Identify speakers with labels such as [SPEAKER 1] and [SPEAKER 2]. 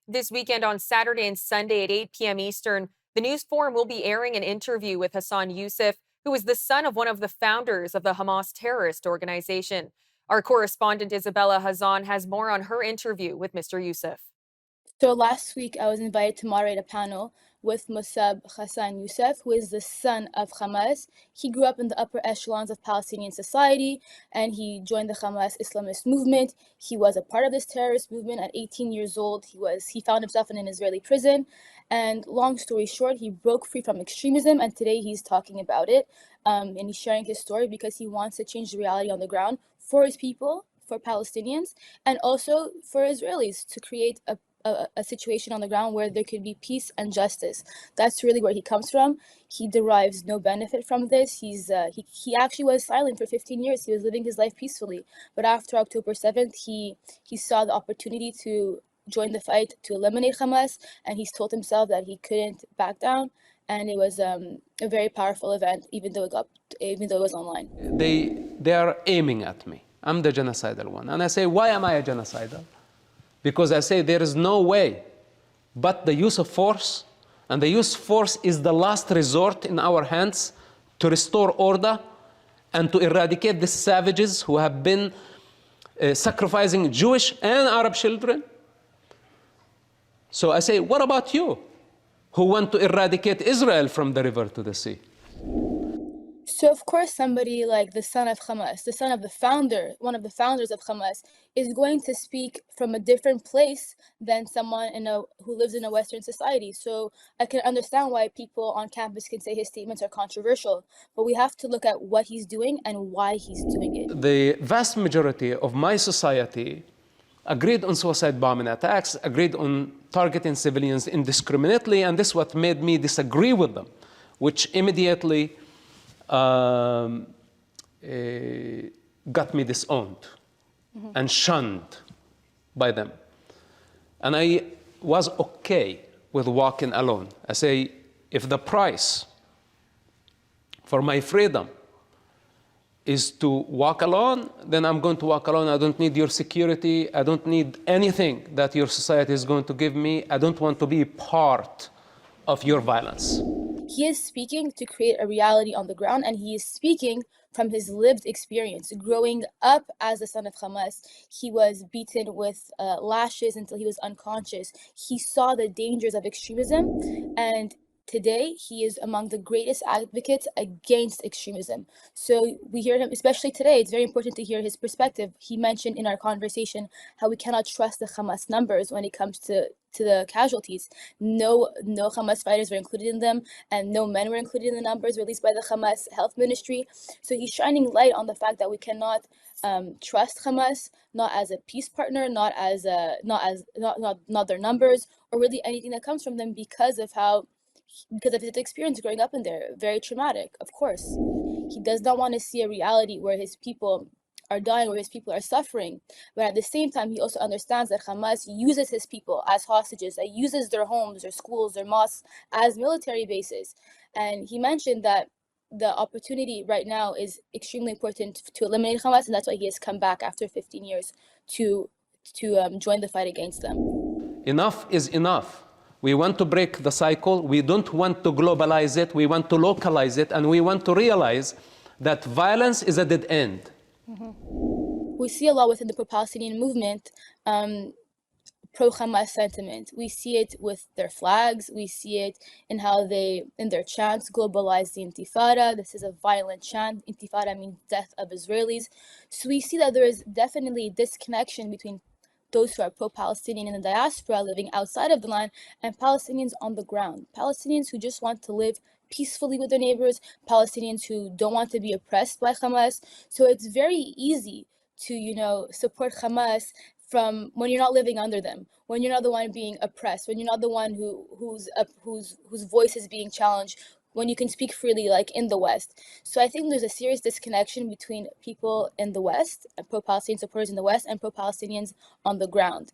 [SPEAKER 1] This weekend on Saturday and Sunday at 8 p.m. Eastern, the News Forum will be airing an interview with Hasan Youseff, who is the son of one of the founders of the Hamas terrorist organization. Our correspondent Ysabella Hazan has more on her interview with Mr. Youseff.
[SPEAKER 2] So last week, I was invited to moderate a panel with Hasan Youseff, who is the son of Hamas. He grew up in the upper echelons of Palestinian society, and he joined the Hamas Islamist movement. He was a part of this terrorist movement at 18 years old. He found himself in an Israeli prison, and long story short, he broke free from extremism, and today he's talking about it, and he's sharing his story because he wants to change the reality on the ground for his people, for Palestinians, and also for Israelis to create a situation on the ground where there could be peace and justice. That's really where he comes from. He derives no benefit from this. He actually was silent for 15 years. He was living his life peacefully. But after October 7th, he saw the opportunity to join the fight to eliminate Hamas, and he's told himself that he couldn't back down. And it was a very powerful event, even though it was online.
[SPEAKER 3] They are aiming at me. I'm the genocidal one. And I say, why am I a genocidal? Because I say there is no way but the use of force, and the use of force is the last resort in our hands to restore order and to eradicate the savages who have been sacrificing Jewish and Arab children. So I say, what about you, who want to eradicate Israel from the river to the sea?
[SPEAKER 2] So of course somebody like the son of Hamas, the son of the founder, one of the founders of Hamas, is going to speak from a different place than someone who lives in a Western society. So I can understand why people on campus can say his statements are controversial, but we have to look at what he's doing and why he's doing it.
[SPEAKER 3] The vast majority of my society agreed on suicide bombing attacks, agreed on targeting civilians indiscriminately, and this is what made me disagree with them, which immediately got me disowned and shunned by them. And I was okay with walking alone. I say, if the price for my freedom is to walk alone, then I'm going to walk alone. I don't need your security. I don't need anything that your society is going to give me. I don't want to be part of your violence.
[SPEAKER 2] He is speaking to create a reality on the ground, and he is speaking from his lived experience. Growing up as the son of Hamas, he was beaten with lashes until he was unconscious. He saw the dangers of extremism, and today he is among the greatest advocates against extremism. So we hear him, especially today, it's very important to hear his perspective. He mentioned in our conversation how we cannot trust the Hamas numbers when it comes to the casualties. No Hamas fighters were included in them, and no men were included in the numbers released by the Hamas Health Ministry. So he's shining light on the fact that we cannot trust Hamas, not as a peace partner, not their numbers, or really anything that comes from them because of his experience growing up in there. Very traumatic, of course. He does not want to see a reality where his people are dying, where his people are suffering. But at the same time, he also understands that Hamas uses his people as hostages, that uses their homes, their schools, their mosques as military bases. And he mentioned that the opportunity right now is extremely important to eliminate Hamas, and that's why he has come back after 15 years to join the fight against them.
[SPEAKER 3] Enough is enough. We want to break the cycle. We don't want to globalize it. We want to localize it, and we want to realize that violence is a dead end.
[SPEAKER 2] We see a lot within the pro-Palestinian movement, pro-Hamas sentiment. We see it with their flags. We see it in how they, in their chants, globalize the Intifada. This is a violent chant. Intifada means death of Israelis. So we see that there is definitely a disconnection between those who are pro-Palestinian in the diaspora living outside of the land and Palestinians on the ground. Palestinians who just want to live peacefully with their neighbors, Palestinians who don't want to be oppressed by Hamas. So it's very easy to, support Hamas from when you're not living under them, when you're not the one being oppressed, when you're not the one whose voice is being challenged, when you can speak freely like in the West. So I think there's a serious disconnection between people in the West, pro-Palestinian supporters in the West, and pro-Palestinians on the ground.